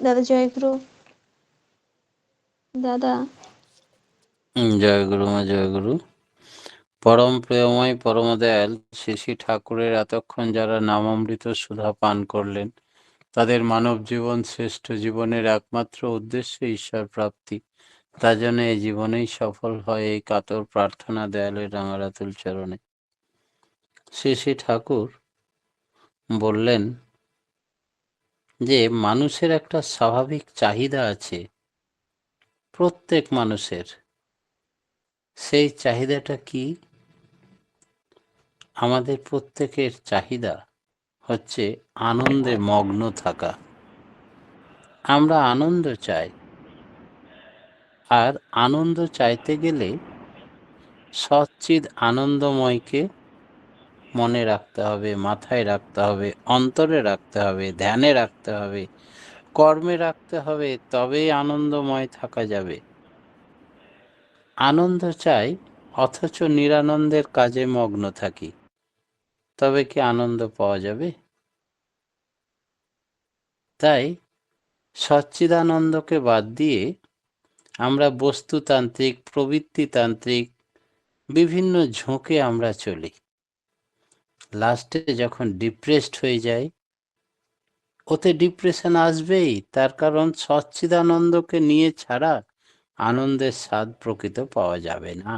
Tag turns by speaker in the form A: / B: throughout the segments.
A: দাদা জয়গুরু। দাদা
B: জয় গুরু মা, জয় গুরু। পরম প্রেমময় পরম দয়াল শ্রী শ্রী ঠাকুরের এতক্ষণ যারা নামামৃত সুধা পান করলেন, তাদের মানব জীবন শ্রেষ্ঠ জীবনের একমাত্র উদ্দেশ্য ঈশ্বর প্রাপ্তি। তা যেন এই জীবনেই সফল হয়, এই কাতর প্রার্থনা দয়ালের রাঙারাতুল চরণে। শ্রী শ্রী ঠাকুর বললেন যে মানুষের একটা স্বাভাবিক চাহিদা আছে, প্রত্যেক মানুষের। সেই চাহিদাটা কি? আমাদের প্রত্যেকের চাহিদা হচ্ছে আনন্দে মগ্ন থাকা। আমরা আনন্দ চাই, আর আনন্দ চাইতে গেলে সচ্চিদ আনন্দময়কে মনে রাখতে হবে, মাথায় রাখতে হবে, অন্তরে রাখতে হবে, ধ্যানে রাখতে হবে, কর্মে রাখতে হবে, তবেই আনন্দময় থাকা যাবে। আনন্দ চাই অথচ নিরানন্দের কাজে মগ্ন থাকি, তবে কি আনন্দ পাওয়া যাবে? তাই সচ্চিদানন্দকে বাদ দিয়ে আমরা বস্তুতান্ত্রিক, প্রবৃত্তিতান্ত্রিক বিভিন্ন ঝোঁকে আমরা চলি। লাস্টে যখন ডিপ্রেসড হয়ে যাই, ওতে ডিপ্রেশন আসবেই, তার কারণ সচ্চিদানন্দকে নিয়ে ছাড়া আনন্দের স্বাদ প্রকৃত পাওয়া যাবে না।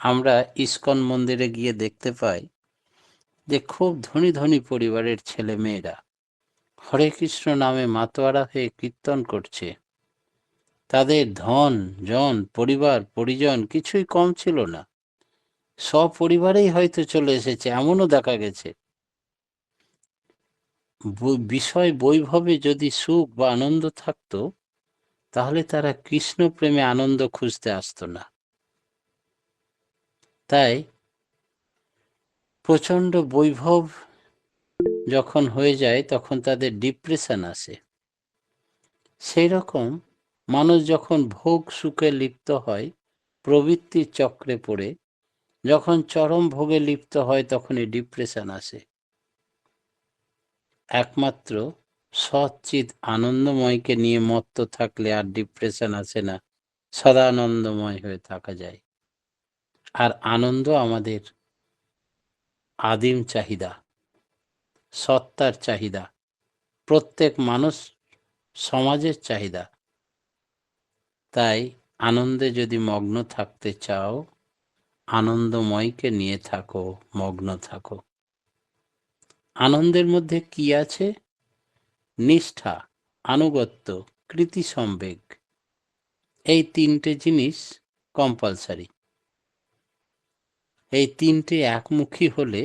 B: আমরা ইস্কন মন্দিরে গিয়ে দেখতে পাই যে খুব ধনী ধনী পরিবারের ছেলে মেয়েরা হরে কৃষ্ণ নামে মাতোয়ারা হয়ে কীর্তন করছে। তাদের ধন জন, পরিবার পরিজন কিছুই কম ছিল না, সপরিবারেই হয়তো চলে এসেছে, এমনও দেখা গেছে। বিষয় বৈভবে যদি সুখ বা আনন্দ থাকতো, তাহলে তারা কৃষ্ণ প্রেমে আনন্দ খুঁজতে আসতো না। তাই প্রচণ্ড বৈভব যখন হয়ে যায়, তখন তাদের ডিপ্রেশন আসে। সেই রকম মানুষ যখন ভোগ সুখে লিপ্ত হয়, প্রবৃত্তির চক্রে পড়ে যখন চরম ভোগে লিপ্ত হয়, তখনই ডিপ্রেশন আসে। একমাত্র সচ্চিদ আনন্দময়কে নিয়ে মত্ত থাকলে আর ডিপ্রেশন আসে না, সদা আনন্দময় হয়ে থাকা যায়। আর আনন্দ আমাদের আদিম চাহিদা, সত্তার চাহিদা, প্রত্যেক মানুষ সমাজের চাহিদা। তাই আনন্দে যদি মগ্ন থাকতে চাও, আনন্দময়কে নিয়ে থাকো, মগ্ন থাকো। আনন্দের মধ্যে কি আছে? নিষ্ঠা, আনুগত্য, কৃতি সম্বেগ, এই তিনটে জিনিস কম্পালসারি। এই তিনটে একমুখী হলে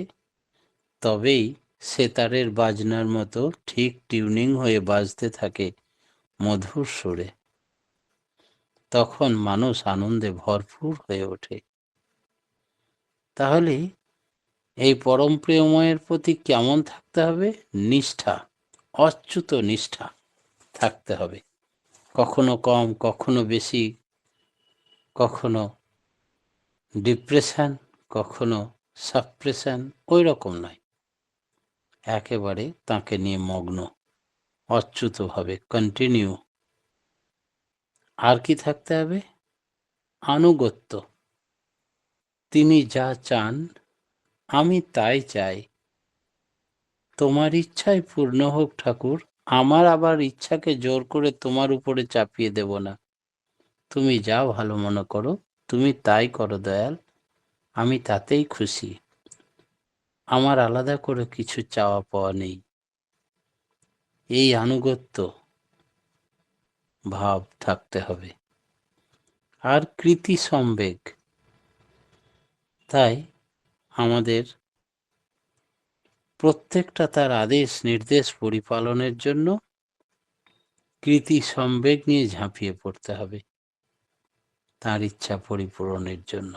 B: তবেই সেতারের বাজনার মতো ঠিক টিউনিং হয়ে বাজতে থাকে মধুর সুরে। তখন মানুষ আনন্দে ভরপুর হয়ে ওঠে। তাহলে এই পরম প্রেমময়ের প্রতি কেমন থাকতে হবে? নিষ্ঠা, অচ্যুত নিষ্ঠা থাকতে হবে। কখনো কম, কখনো বেশি, কখনো ডিপ্রেশন, কখনো সাপ্রেশন, ওই রকম নয়। একেবারে তাকে নিয়ে মগ্ন, অচ্যুতভাবে কন্টিনিউ। আর কি থাকতে হবে? আনুগত্য। তিনি যা চান আমি তাই চাই, তোমার ইচ্ছাই পূর্ণ হোক ঠাকুর। আমার আবার ইচ্ছাকে জোর করে তোমার উপরে চাপিয়ে দেব না। তুমি যা ভালো মনে করো, তুমি তাই করো দয়াল, আমি তাতেই খুশি। আমার আলাদা করে কিছু চাওয়া পাওয়া নেই। এই আনুগত্য ভাব থাকতে হবে। আর কৃতি সম্বেগ। তাই আমাদের প্রত্যেকটা তার আদেশ নির্দেশ পরিপালনের জন্য কৃতি সম্বেগ নিয়ে ঝাঁপিয়ে পড়তে হবে, তার ইচ্ছা পরিপূরণের জন্য।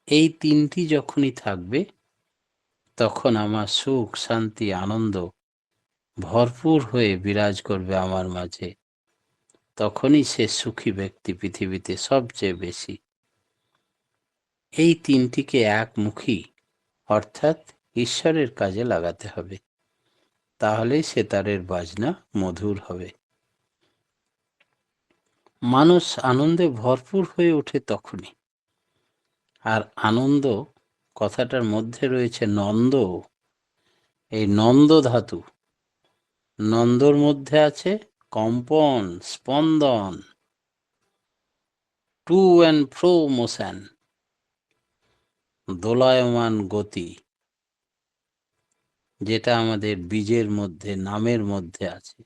B: এই তিনটি যখনই থাকবে, তখন আমার সুখ শান্তি আনন্দ ভরপুর হয়ে বিরাজ করবে আমার মাঝে। তখনই সে সুখী ব্যক্তি পৃথিবীতে সবচেয়ে বেশি। এই তিনটিকে একমুখী অর্থাৎ ঈশ্বরের কাজে লাগাতে হবে, তাহলেই সেতারের বাজনা মধুর হবে। মানুষ আনন্দে ভরপুর হয়ে ওঠে তখনই। আর আনন্দ কথাটার মধ্যে রয়েছে নন্দ। এই নন্দ ধাতু, নন্দর মধ্যে আছে কম্পন, স্পন্দন, টু অ্যান্ড ফ্রো মোশন, দোলায়মান গতি, যেটা আমাদের বীজের মধ্যে, নামের মধ্যে আছে।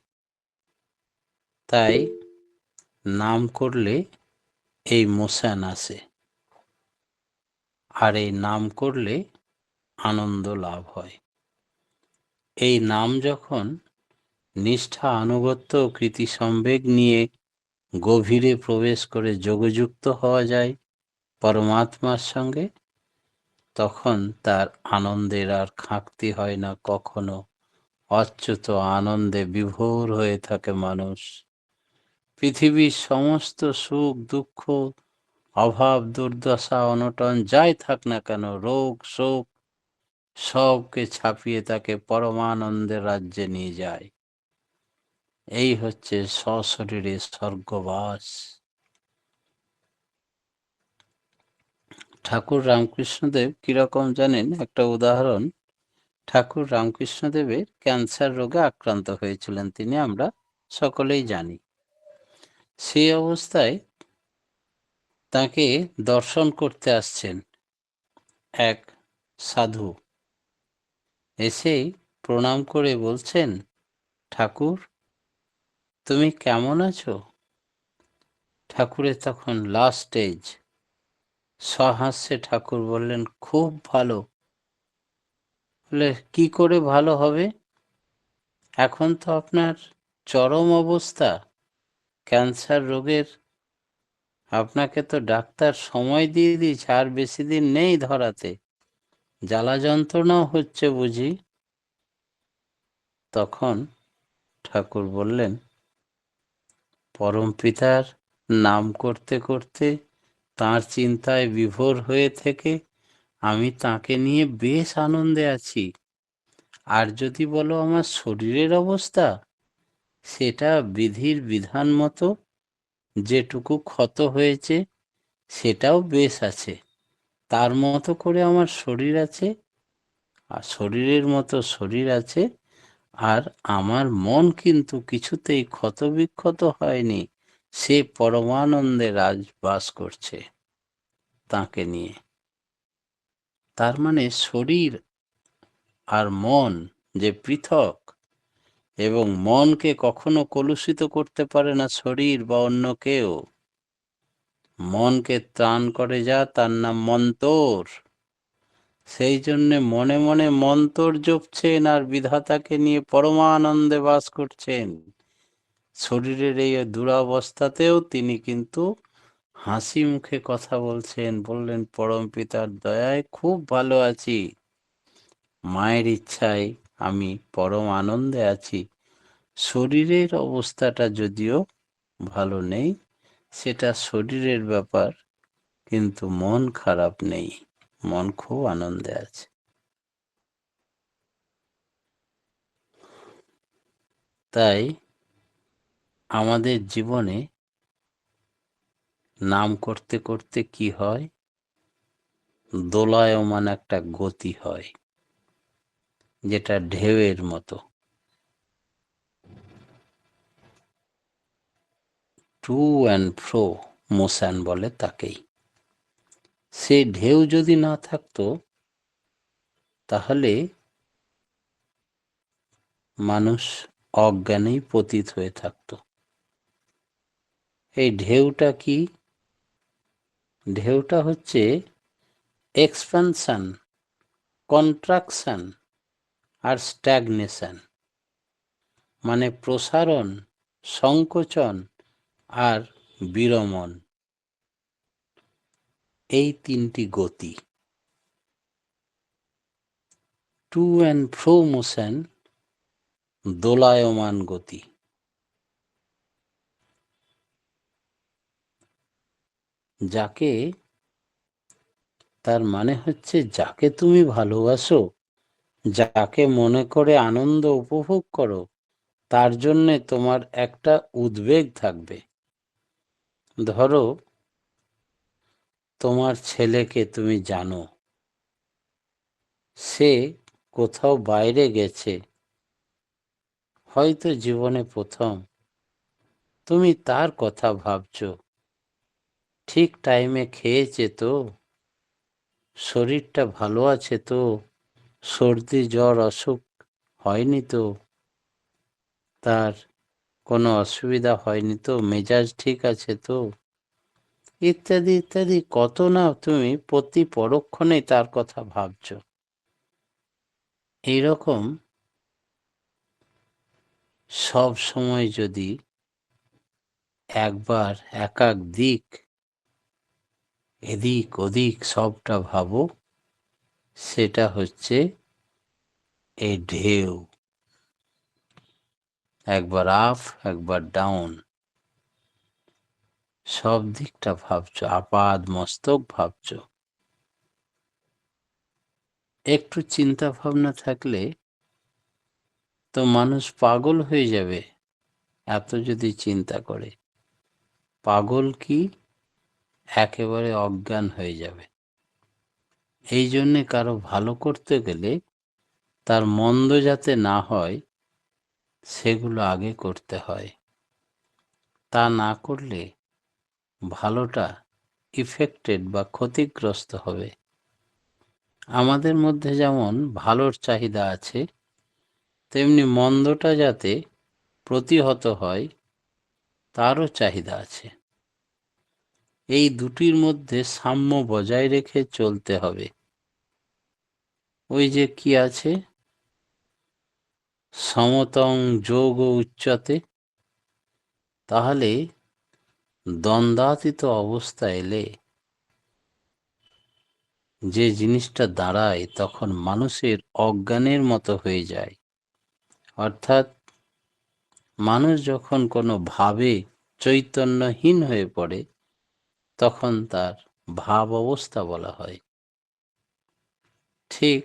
B: তাই নাম করলে এই মোশন আসে, আর এই নাম করলে আনন্দ লাভ হয়। এই নাম যখন নিষ্ঠা, আনুগত্য, কৃতি সম্বেগ নিয়ে গভীরে প্রবেশ করে যোগযুক্ত হওয়া যায় পরমাত্মার সঙ্গে, তখন তার আনন্দের আর খাঁকতি হয় না কখনো। অচ্যুত আনন্দে বিভোর হয়ে থাকে মানুষ। পৃথিবীর সমস্ত সুখ দুঃখ, অভাব দুর্দশা অনটন যাই থাক না কেন, রোগ শোক, সবকে ছাপিয়ে তাকে পরমানন্দের রাজ্যে নিয়ে যায়। এই হচ্ছে সশরীরে স্বর্গবাস। ঠাকুর রামকৃষ্ণদেব কিরকম জানেন? একটা উদাহরণ, ঠাকুর রামকৃষ্ণদেবের ক্যান্সার রোগে আক্রান্ত হয়েছিলেন তিনি, আমরা সকলেই জানি। সেই অবস্থায় তাকে দর্শন করতে আসছেন এক সাধু। এসেই প্রণাম করে বলছেন, ঠাকুর তুমি কেমন আছো? ঠাকুরের তখন লাস্ট স্টেজ। সহাস্যে ঠাকুর বললেন, খুব ভালো। বলে, কি করে ভালো হবে? এখন তো আপনার চরম অবস্থা, ক্যান্সার রোগের। আপনাকে তো ডাক্তার সময় দিয়ে দিয়েছে, আর বেশি দিন নেই ধরাতে। জ্বালা যন্ত্রণাও হচ্ছে বুঝি? তখন ঠাকুর বললেন, পরম পিতার নাম করতে করতে, তাঁর চিন্তায় বিভোর হয়ে থেকে আমি তাকে নিয়ে বেশ আনন্দে আছি। আর যদি বলো আমার শরীরের অবস্থা, সেটা বিধির বিধান মতো যেটুকু ক্ষত হয়েছে সেটাও বেশ আছে। তার মতো করে আমার শরীর আছে, আর শরীরের মতো শরীর আছে। আর আমার মন কিন্তু কিছুতেই ক্ষতবিক্ষত হয়নি, সে পরমানন্দে বাস করছে তাকে নিয়ে। তার মানে শরীর আর মন যে পৃথক, এবং মনকে কখনো কলুষিত করতে পারে না শরীর বা অন্য কেউ। মনকে ত্রাণ করে যা, তার নাম মন্তর। সেই জন্যে মনে মনে মন্তর জপছেন আর বিধাতাকে নিয়ে পরমানন্দে বাস করছেন। শরীরের এই দুরবস্থাতেও তিনি কিন্তু হাসি মুখে কথা বলছেন। বললেন, পরম পিতার দয়ায় খুব ভালো আছি, মায়ের ইচ্ছায় আমি পরম আনন্দে আছি। শরীরের অবস্থাটা যদিও ভালো নেই, সেটা শরীরের ব্যাপার, কিন্তু মন খারাপ নেই, মন খুব আনন্দে আছে। তাই আমাদের জীবনে নাম করতে করতে কি হয়? দোলায়মান একটা গতি হয়, যেটা ঢেউয়ের মতো। টু অ্যান্ড ফ্রো মোশন বলে তাকেই। সে ঢেউ যদি না থাকতো, তাহলে মানুষ অজ্ঞানেই পতিত হয়ে থাকতো। এই ঢেউটা কি? ঢেউটা হচ্ছে এক্সপানশন, কন্ট্রাকশন আর স্ট্যাগনেশন। মানে প্রসারণ, সংকোচন আর বিরমণ, এই তিনটি গতি। টু অ্যান্ড ফ্রো মোশন, দোলায়মান গতি। যাকে, তার মানে হচ্ছে যাকে তুমি ভালোবাসো, যাকে মনে করে আনন্দ উপভোগ করো, তার জন্যে তোমার একটা উদ্বেগ থাকবে। ধরো, তোমার ছেলেকে তুমি জানো, সে কোথাও বাইরে গেছে, হয়তো জীবনে প্রথম। তুমি তার কথা ভাবছো, ঠিক টাইমে খেয়েছে তো, শরীরটা ভালো আছে তো, সর্দি জ্বর অসুখ হয়নি তো, তার কোনো অসুবিধা হয়নি তো, মেজাজ ঠিক আছে তো, ইত্যাদি ইত্যাদি। কত না তুমি প্রতি পরক্ষণেই তার কথা ভাবছো। এইরকম সব সময় যদি একবার এক এক দিক, এদিক ওদিক সবটা ভাবো, সেটা হচ্ছে এই ঢেউ। একবার আপ, একবার ডাউন, সব দিকটা ভাবছো, আপাদ মস্তক ভাবছো। একটু চিন্তা ভাবনা থাকলে তো মানুষ পাগল হয়ে যাবে, এত যদি চিন্তা করে। পাগল কি, একেবারে অজ্ঞান হয়ে যাবে। এই জন্যে কারো ভালো করতে গেলে তার মন্দ যাতে না হয়, সেগুলো আগে করতে হয়। তা না করলে ভালোটা ইফেক্টেড বা ক্ষতিগ্রস্ত হবে। আমাদের মধ্যে যেমন ভালোর চাহিদা আছে, তেমনি মন্দটা যাতে প্রতিহত হয়, তারও চাহিদা আছে। এই দুটির মধ্যে সাম্য বজায় রেখে চলতে হবে। ওই যে কি আছে, সমতং যোগ উচ্চতে। তাহলে দ্বন্দ্বাতীত অবস্থা এলে যে জিনিসটা দাঁড়ায়, তখন মানুষের অজ্ঞানের মতো হয়ে যায়। অর্থাৎ মানুষ যখন কোনো ভাবে চৈতন্যহীন হয়ে পড়ে, তখন তার ভাব অবস্থা বলা হয়। ঠিক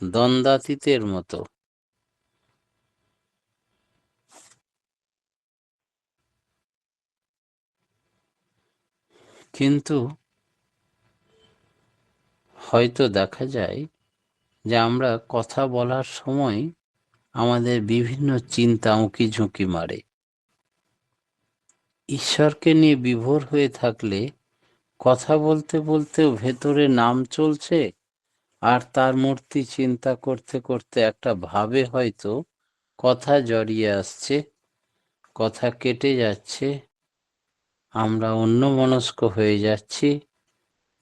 B: দ্বন্দ্বাতীতের মতো। কিন্তু হয়তো দেখা যায় যে আমরা কথা বলার সময় আমাদের বিভিন্ন চিন্তা উঁকি ঝুঁকি মারে। ঈশ্বরকে নিয়ে বিভোর হয়ে থাকলে কথা বলতে বলতেও ভেতরে নাম চলছে, আর তার মূর্তি চিন্তা করতে করতে একটা ভাবে হয়তো কথা জড়িয়ে আসছে, কথা কেটে যাচ্ছে, আমরা অন্যমনস্ক হয়ে যাচ্ছি,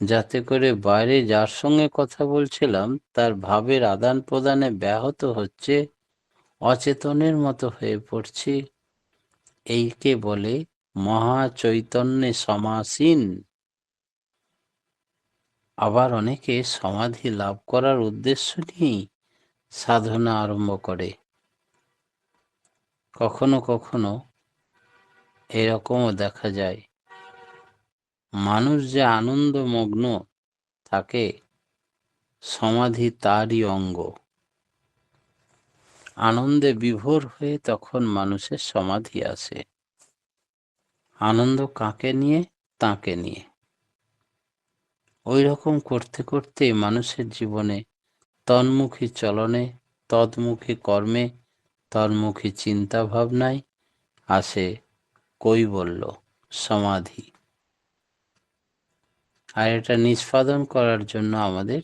B: যাতে করে বাইরে যার সঙ্গে কথা বলছিলাম তার ভাবের আদান প্রদানে ব্যাহত হচ্ছে, অচেতনের মতো হয়ে পড়ছি। এইকে বলে মহা চৈতন্যে সমাসীন। আবার অনেকে সমাধি লাভ করার উদ্দেশ্য নিয়েই সাধনা আরম্ভ করে। কখনো কখনো এরকমও দেখা যায়, মানুষ যে আনন্দমগ্ন থাকে, সমাধি তারই অঙ্গ। আনন্দে বিভোর হয়ে তখন মানুষের সমাধি আসে। আনন্দ কাকে নিয়ে? তাকে নিয়ে। ওই রকম করতে করতে মানুষের জীবনে তন্মুখী চলনে, তদমুখী কর্মে, তন্মুখী চিন্তা ভাবনায় আসে কৈবল্য, সমাধি। আর এটা নিষ্পাদন করার জন্য আমাদের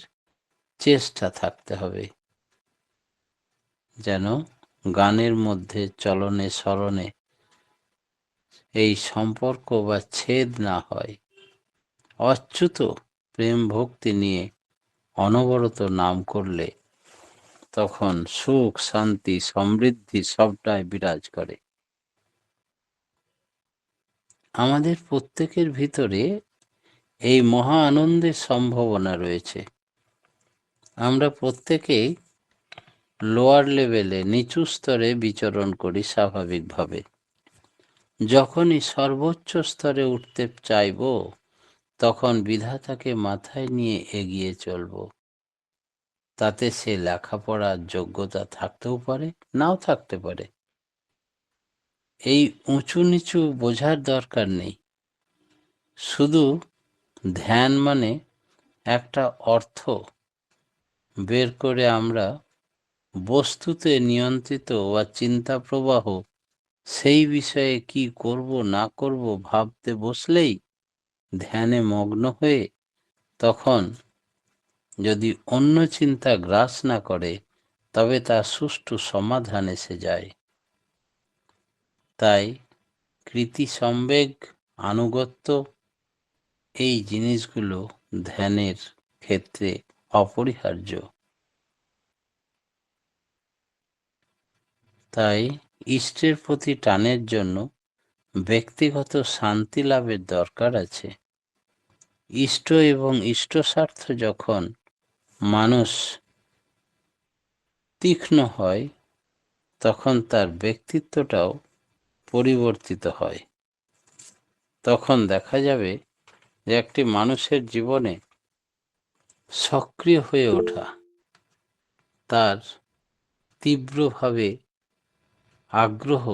B: চেষ্টা থাকতে হবে, যেন গানের মধ্যে চলনে স্মরণে এই সম্পর্ক বা ছেদ না হয়। অচ্যুত প্রেম ভক্তি নিয়ে অনবরত নাম করলে তখন সুখ শান্তি সমৃদ্ধি সবটাই বিরাজ করে। আমাদের প্রত্যেকের ভিতরে এই মহা আনন্দের সম্ভাবনা রয়েছে। আমরা প্রত্যেকেই লোয়ার লেভেলে, নিচু স্তরে বিচরণ করি স্বাভাবিকভাবে। যখনই সর্বোচ্চ স্তরে উঠতে চাইব, তখন বিধাতাকে মাথায় নিয়ে এগিয়ে চলব। তাতে সে লেখাপড়ার যোগ্যতা থাকতেও পারে, নাও থাকতে পারে। এই উঁচু নিচু বোঝার দরকার নেই। শুধু ধ্যান মানে একটা অর্থ বের করে আমরা বস্তুতে নিয়ন্ত্রিত বা চিন্তা প্রবাহ সেই বিষয়ে কি করব না করব ভাবতে বসলেই ধ্যানে মগ্ন হয়ে তখন যদি অন্য চিন্তা গ্রাস না করে তবে তার সুষ্ঠু সমাধান এসে যায়। তাই কৃতি সম্বেগ, আনুগত্য এই জিনিসগুলো ধ্যানের ক্ষেত্রে অপরিহার্য। তাই ইষ্টের প্রতি টানের জন্য ব্যক্তিগত শান্তি লাভের দরকার আছে। ইষ্ট এবং ইষ্টস্বার্থ যখন মানুষ তীক্ষ্ণ হয় তখন তার ব্যক্তিত্বটাও পরিবর্তিত হয়। তখন দেখা যাবে যে একটি মানুষের জীবনে সক্রিয় হয়ে ওঠা, তার তীব্রভাবে আগ্রহ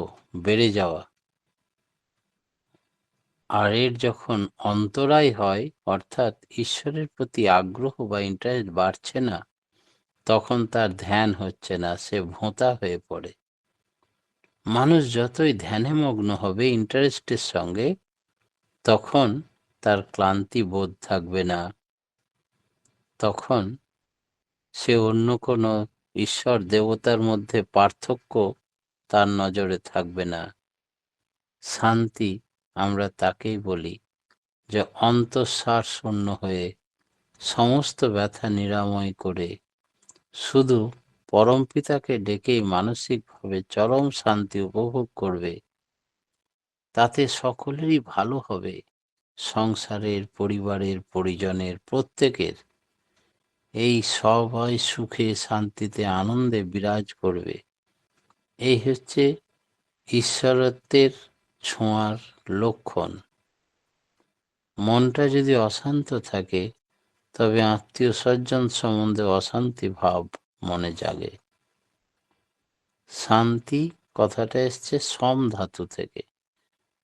B: বেড়ে যাওয়া, আর এর যখন অন্তরায় হয় অর্থাৎ ঈশ্বরের প্রতি আগ্রহ বা ইন্টারেস্ট বাড়ছে না, তখন তার ধ্যান হচ্ছে না, সে ভোঁতা হয়ে পড়ে। মানুষ যতই ধ্যানে মগ্ন হবে ইন্টারেস্টের সঙ্গে, তখন তার ক্লান্তি বোধ থাকবে না, তখন সে অন্য কোনো ঈশ্বর দেবতার মধ্যে পার্থক্য তার নজরে থাকবে না। শান্তি আমরা তাকেই বলি যে অন্তঃসার শূন্য হয়ে সমস্ত ব্যথা নিরাময় করে শুধু পরমপিতাকে ডেকেই মানসিকভাবে চরম শান্তি উপভোগ করবে। তাতে সকলেরই ভালো হবে, সংসারের, পরিবারের, পরিজনের, প্রত্যেকের। এই সবাই সুখে শান্তিতে আনন্দে বিরাজ করবে। এই হচ্ছে ঈশ্বরত্বের ছোঁয়ার লক্ষণ। মনটা যদি অশান্ত থাকে তবে আত্মীয় স্বজন সম্বন্ধে অশান্তি ভাব মনে জাগে। শান্তি কথাটা এসছে সম ধাতু থেকে,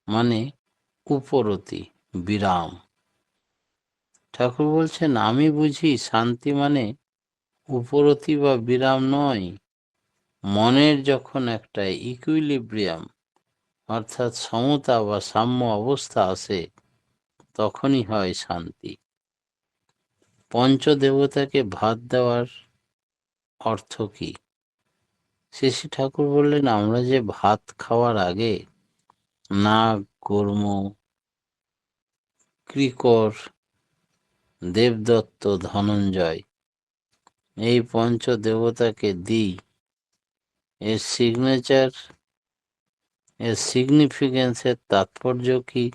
B: মানে উপরতি, বিরাম। ঠাকুর বলছেন আমি বুঝি শান্তি মানে উপরতি বা বিরাম নয়। মনের যখন একটা ইকুইলিব্রিয়াম অর্থাৎ সমতা বা সাম্য অবস্থা আসে তখনই হয় শান্তি। পঞ্চদেবতাকে ভাত দেওয়ার অর্থ কি? শ্রী ঠাকুর বললেন আমরা যে ভাত খাওয়ার আগে নাগ, কর্ম, কৃকর, দেবদত্ত, ধনঞ্জয় এই পঞ্চদেবতাকে দিই, এর সিগনেচার, এর সিগনিফিকেন্সের তাৎপর্য কি?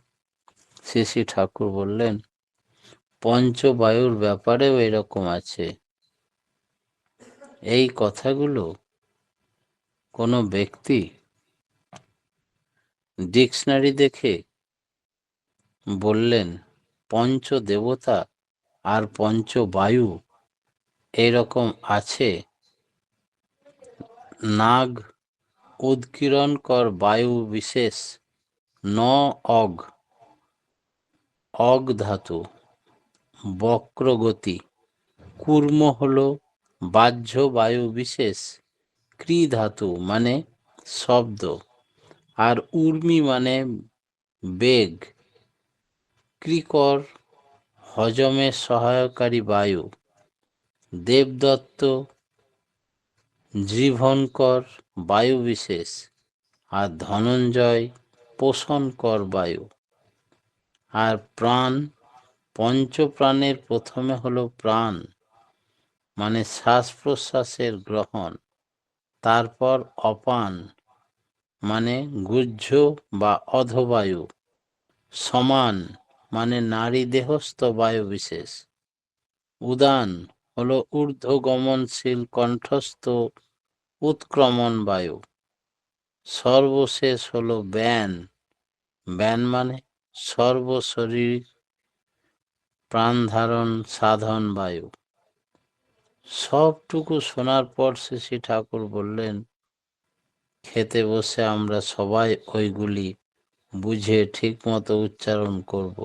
B: শ্রী ঠাকুর বললেন পঞ্চবায়ুর ব্যাপারেও এরকম আছে। এই কথাগুলো কোনো ব্যক্তি ডিকশনারি দেখে বললেন পঞ্চদেবতা আর পঞ্চবায়ু এরকম আছে। নাগ উৎকিরণকর বায়ু বিশেষ ন অগ, অগ ধাতু বক্রগতি, কূর্ম হল বাহ্য বায়ু বিশেষ ক্রি ধাতু মানে শব্দ, আর উর্মি মানে বেগ, কৃকর হজমে সহায়কারী বায়ু, দেবদত্ত জীবনকর বায়ু বিশেষ, আর ধনঞ্জয় পোষণকর বায়ু। আর প্রাণ, পঞ্চপ্রাণের প্রথমে হলো প্রাণ মানে শ্বাস প্রশ্বাসের গ্রহণ, তারপর অপান মানে গুহ্য বা অধবায়ু, সমান মানে নারী দেহস্থ বায়ু বিশেষ, উদান হলো ঊর্ধ্বগমনশীল কণ্ঠস্থ উৎক্রমণ বায়ু, সর্বশেষ হলো ব্যান, ব্যান মানে সর্বশরীর প্রাণধারণ সাধন বায়ু। সবটুকু শোনার পর শ্রী ঠাকুর বললেন, খেতে বসে আমরা সবাই ওইগুলি বুঝে ঠিক মতো উচ্চারণ করব,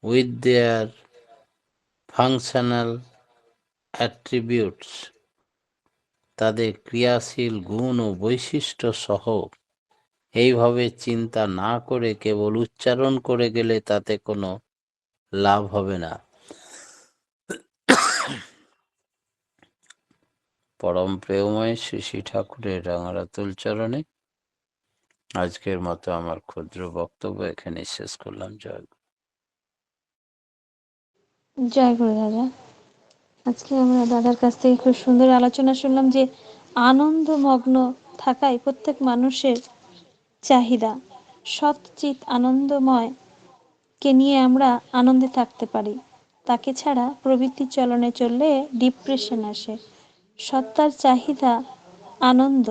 B: উইথ দেয়ার ফাংশনাল অ্যাট্রিবিউটস, তাদের ক্রিয়াশীল গুণ ও বৈশিষ্ট্য সহ। এইভাবে চিন্তা না করে কেবল উচ্চারণ করে গেলে তাতে কোনো লাভ হবে না। পরম প্রেমময় শ্রী ঠাকুরের রাঙারাতুল চরণে আজকের মতো আমার ক্ষুদ্র বক্তব্য এখানে শেষ করলাম। জয় গুরু।
A: জয় গুরু দাদা। আজকে আমরা দাদার কাছ থেকে খুব সুন্দর আলোচনা শুনলাম যে আনন্দমগ্ন থাকাই প্রত্যেক মানুষের চাহিদা। সৎচিৎ আনন্দময় কে নিয়ে আমরা আনন্দে থাকতে পারি। তাকে ছাড়া প্রবৃত্তির চলনে চললে ডিপ্রেশন আসে। সত্তার চাহিদা আনন্দ,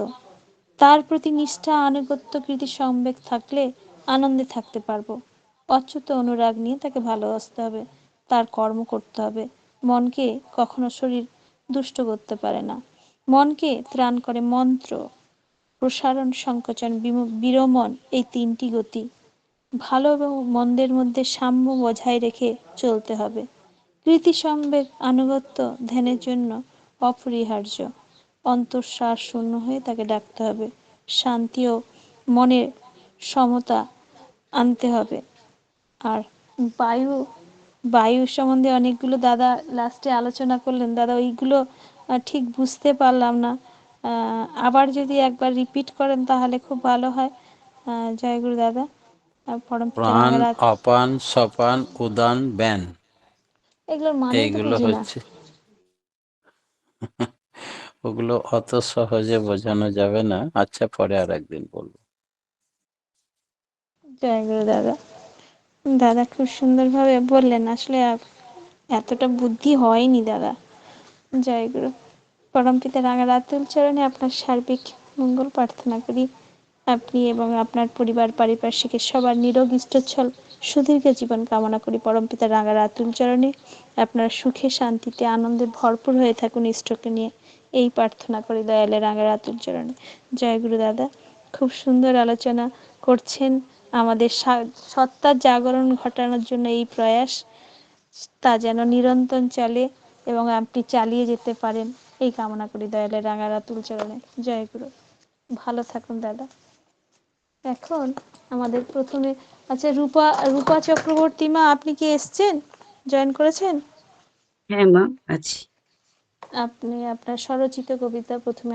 A: তার প্রতি নিষ্ঠা আনুগত্য কৃতি সম্বেক থাকলে আনন্দে থাকতে পারবো। অচ্যুত অনুরাগ নিয়ে তাকে ভালোবাসতে হবে, তার কর্ম করতে হবে। মনকে কখনো শরীর দুষ্ট করতে পারে না। মনকে ত্রাণ করে মন্ত্র, প্রসারণ, সংকোচন, বিরমণ, এই তিনটি গতি। ভালো এবং মন্দের মধ্যে সাম্য বজায় রেখে চলতে হবে। কৃতি সম্বেক আনুগত্য ধ্যানের জন্য অপরিহার্য। অন্তঃশ্বাস শূন্য হয়ে তাকে ডাকতে হবে। শান্তি ও মনের সমতা আনতে হবে। আর বায়ু বায়ু সম্বন্ধে অনেকগুলো দাদা লাস্টে আলোচনা করলেন। দাদা ওইগুলো ঠিক বুঝতে পারলাম না, আবার যদি একবার রিপিট করেন তাহলে খুব ভালো হয়। জয়গুরু দাদা। পরম পিতা
B: প্রাণ,
A: রাঙারাত,
B: অপান, সপান, উদান, ব্যান,
A: এগুলোর মানেই তো
B: এইগুলো
A: বুঝি না।
B: হচ্ছে ওগুলো অত সহজে বোঝানো যাবে না। আচ্ছা, পরে আর একদিন বলবো।
A: জয়গুরু দাদা। দাদা খুব সুন্দরভাবে বললেন। আসলে এতটা বুদ্ধি হয়নি দাদা। জয়গুরু। পরমপিতা রাঙারাতুল চরণে আপনার সার্বিক মঙ্গল প্রার্থনা করি। আপনি এবং আপনার পরিবার পারিপার্শ্বিকের সবার নিরোগ স্থচ্ছল সুদীর্ঘ জীবন কামনা করি। পরমপিতা রাঙারাতুল চরণে আপনারা সুখে শান্তিতে আনন্দে ভরপুর হয়ে থাকুন ইষ্টকে নিয়ে, এই প্রার্থনা করি দয়ালে রাঙারাতুল চরণে। জয়গুরু দাদা। খুব সুন্দর আলোচনা করছেন। আমাদের সত্তার জাগরণ ঘটানোর জন্য এই প্রয়াস, তা যেন নিরন্তর চলে এবং আপনি চালিয়ে যেতে পারেন, এই কামনা করি দয়ালে রাঙারাতুল চরণে। জয় গুরু। ভালো থাকুন দাদা। এখন আমাদের প্রথমে, আচ্ছা, রূপা রূপা চক্রবর্তী মা, আপনি কি এসছেন, জয়েন করেছেন?
C: হ্যাঁ মা, আছি।
A: আপনি আপনার স্বরচিত কবিতা প্রথমে